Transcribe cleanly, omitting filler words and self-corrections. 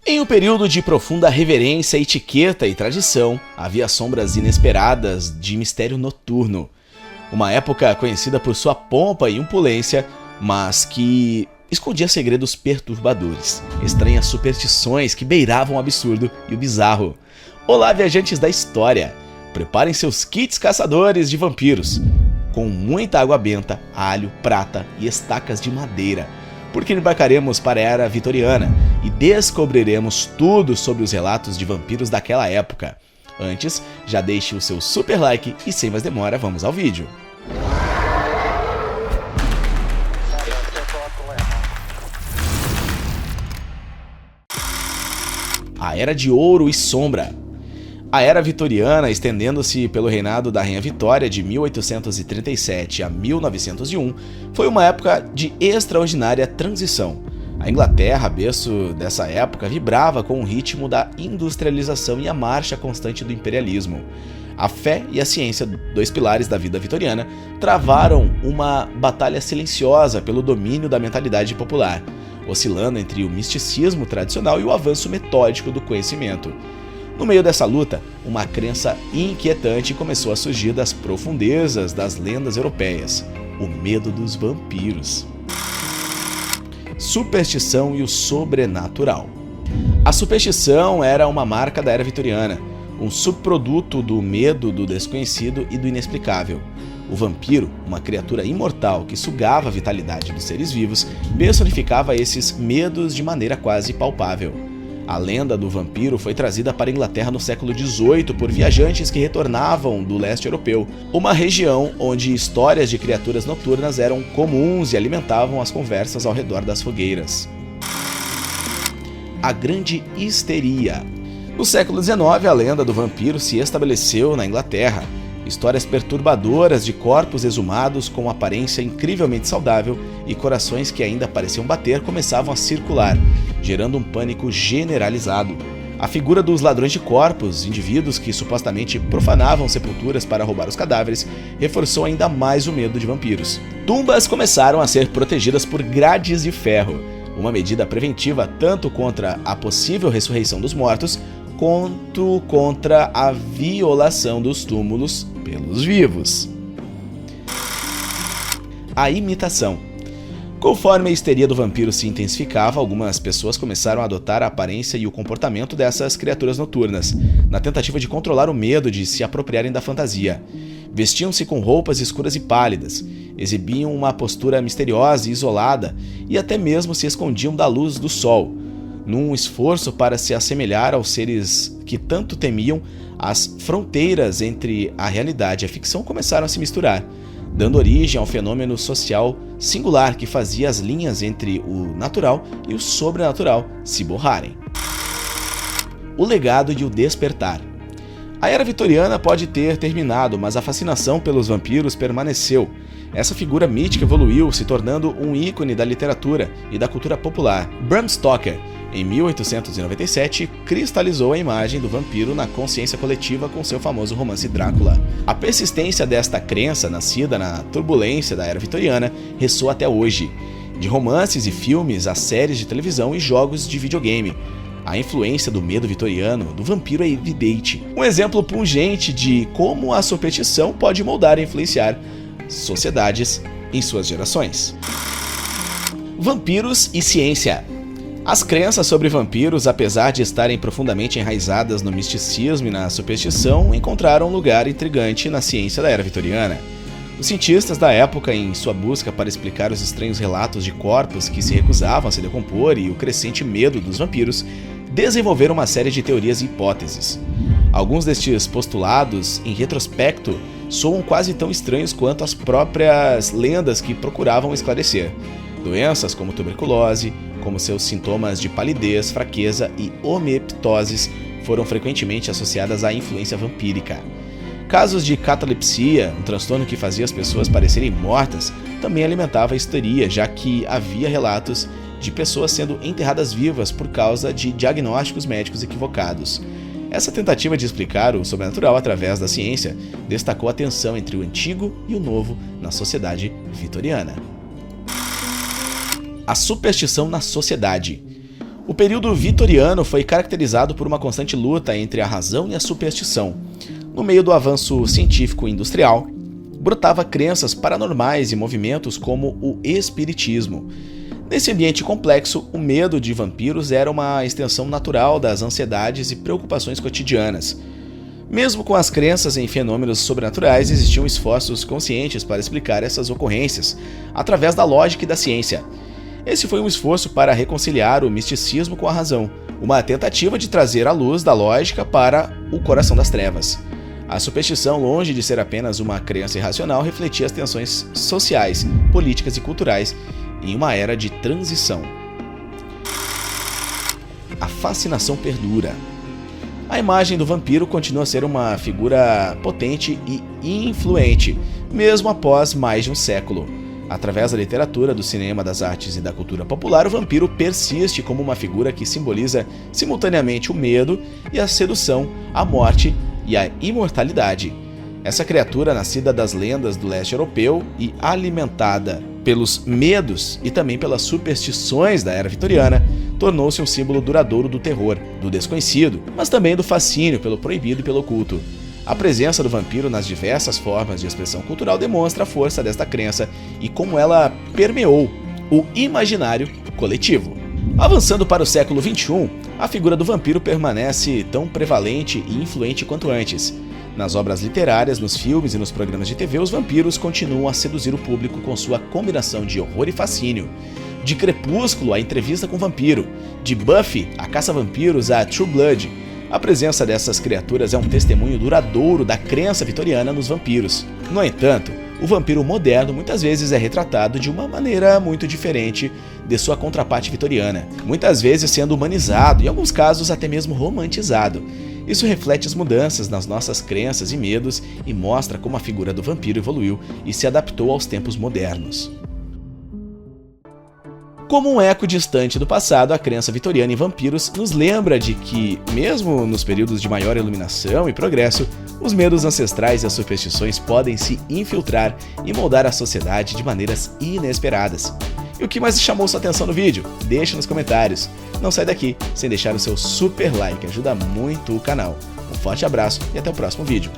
Em um período de profunda reverência, etiqueta e tradição, havia sombras inesperadas de mistério noturno. Uma época conhecida por sua pompa e opulência, mas que escondia segredos perturbadores, estranhas superstições que beiravam o absurdo e o bizarro. Olá, viajantes da história! Preparem seus kits caçadores de vampiros, com muita água benta, alho, prata e estacas de madeira, porque embarcaremos para a Era Vitoriana e descobriremos tudo sobre os relatos de vampiros daquela época. Antes, já deixe o seu super like e sem mais demora, vamos ao vídeo. A Era de Ouro e Sombra. A Era Vitoriana, estendendo-se pelo reinado da Rainha Vitória de 1837 a 1901, foi uma época de extraordinária transição. A Inglaterra, berço dessa época, vibrava com o ritmo da industrialização e a marcha constante do imperialismo. A fé e a ciência, dois pilares da vida vitoriana, travaram uma batalha silenciosa pelo domínio da mentalidade popular, oscilando entre o misticismo tradicional e o avanço metódico do conhecimento. No meio dessa luta, uma crença inquietante começou a surgir das profundezas das lendas europeias: o medo dos vampiros. Superstição e o sobrenatural. A superstição era uma marca da Era Vitoriana, um subproduto do medo do desconhecido e do inexplicável. O vampiro, uma criatura imortal que sugava a vitalidade dos seres vivos, personificava esses medos de maneira quase palpável. A lenda do vampiro foi trazida para a Inglaterra no século XVIII por viajantes que retornavam do leste europeu, uma região onde histórias de criaturas noturnas eram comuns e alimentavam as conversas ao redor das fogueiras. A Grande Histeria. No século XIX, a lenda do vampiro se estabeleceu na Inglaterra. Histórias perturbadoras de corpos exumados com aparência incrivelmente saudável e corações que ainda pareciam bater começavam a circular, gerando um pânico generalizado. A figura dos ladrões de corpos, indivíduos que supostamente profanavam sepulturas para roubar os cadáveres, reforçou ainda mais o medo de vampiros. Tumbas começaram a ser protegidas por grades de ferro, uma medida preventiva tanto contra a possível ressurreição dos mortos, quanto contra a violação dos túmulos pelos vivos. A imitação. Conforme a histeria do vampiro se intensificava, algumas pessoas começaram a adotar a aparência e o comportamento dessas criaturas noturnas, na tentativa de controlar o medo de se apropriarem da fantasia. Vestiam-se com roupas escuras e pálidas, exibiam uma postura misteriosa e isolada e até mesmo se escondiam da luz do sol. Num esforço para se assemelhar aos seres que tanto temiam, as fronteiras entre a realidade e a ficção começaram a se misturar, dando origem ao fenômeno social singular que fazia as linhas entre o natural e o sobrenatural se borrarem. O legado e o despertar. A Era Vitoriana pode ter terminado, mas a fascinação pelos vampiros permaneceu. Essa figura mítica evoluiu, se tornando um ícone da literatura e da cultura popular. Bram Stoker, em 1897, cristalizou a imagem do vampiro na consciência coletiva com seu famoso romance Drácula. A persistência desta crença, nascida na turbulência da Era Vitoriana, ressoa até hoje. De romances e filmes a séries de televisão e jogos de videogame, a influência do medo vitoriano do vampiro é evidente. Um exemplo pungente de como a superstição pode moldar e influenciar sociedades em suas gerações. Vampiros e ciência. As crenças sobre vampiros, apesar de estarem profundamente enraizadas no misticismo e na superstição, encontraram um lugar intrigante na ciência da Era Vitoriana. Os cientistas da época, em sua busca para explicar os estranhos relatos de corpos que se recusavam a se decompor e o crescente medo dos vampiros, desenvolveram uma série de teorias e hipóteses. Alguns destes postulados, em retrospecto, soam quase tão estranhos quanto as próprias lendas que procuravam esclarecer. Doenças como tuberculose, como seus sintomas de palidez, fraqueza e hemoptoses, foram frequentemente associadas à influência vampírica. Casos de catalepsia, um transtorno que fazia as pessoas parecerem mortas, também alimentava a histeria, já que havia relatos de pessoas sendo enterradas vivas por causa de diagnósticos médicos equivocados. Essa tentativa de explicar o sobrenatural através da ciência destacou a tensão entre o antigo e o novo na sociedade vitoriana. A superstição na sociedade. O período vitoriano foi caracterizado por uma constante luta entre a razão e a superstição. No meio do avanço científico e industrial, brotava crenças paranormais e movimentos como o espiritismo. Nesse ambiente complexo, o medo de vampiros era uma extensão natural das ansiedades e preocupações cotidianas. Mesmo com as crenças em fenômenos sobrenaturais, existiam esforços conscientes para explicar essas ocorrências, através da lógica e da ciência. Esse foi um esforço para reconciliar o misticismo com a razão, uma tentativa de trazer a luz da lógica para o coração das trevas. A superstição, longe de ser apenas uma crença irracional, refletia as tensões sociais, políticas e culturais em uma era de transição. A fascinação perdura. A imagem do vampiro continua a ser uma figura potente e influente, mesmo após mais de um século. Através da literatura, do cinema, das artes e da cultura popular, o vampiro persiste como uma figura que simboliza simultaneamente o medo e a sedução, a morte e a imortalidade. Essa criatura, nascida das lendas do leste europeu e alimentada pelos medos e também pelas superstições da era vitoriana, tornou-se um símbolo duradouro do terror, do desconhecido, mas também do fascínio pelo proibido e pelo oculto. A presença do vampiro nas diversas formas de expressão cultural demonstra a força desta crença e como ela permeou o imaginário coletivo. Avançando para o século XXI, a figura do vampiro permanece tão prevalente e influente quanto antes. Nas obras literárias, nos filmes e nos programas de TV, os vampiros continuam a seduzir o público com sua combinação de horror e fascínio. De Crepúsculo a Entrevista com o Vampiro, de Buffy a Caça-Vampiros a True Blood, a presença dessas criaturas é um testemunho duradouro da crença vitoriana nos vampiros. No entanto, o vampiro moderno muitas vezes é retratado de uma maneira muito diferente de sua contraparte vitoriana, muitas vezes sendo humanizado e, em alguns casos, até mesmo romantizado. Isso reflete as mudanças nas nossas crenças e medos e mostra como a figura do vampiro evoluiu e se adaptou aos tempos modernos. Como um eco distante do passado, a crença vitoriana em vampiros nos lembra de que, mesmo nos períodos de maior iluminação e progresso, os medos ancestrais e as superstições podem se infiltrar e moldar a sociedade de maneiras inesperadas. E o que mais chamou sua atenção no vídeo? Deixe nos comentários. Não sai daqui sem deixar o seu super like, ajuda muito o canal. Um forte abraço e até o próximo vídeo.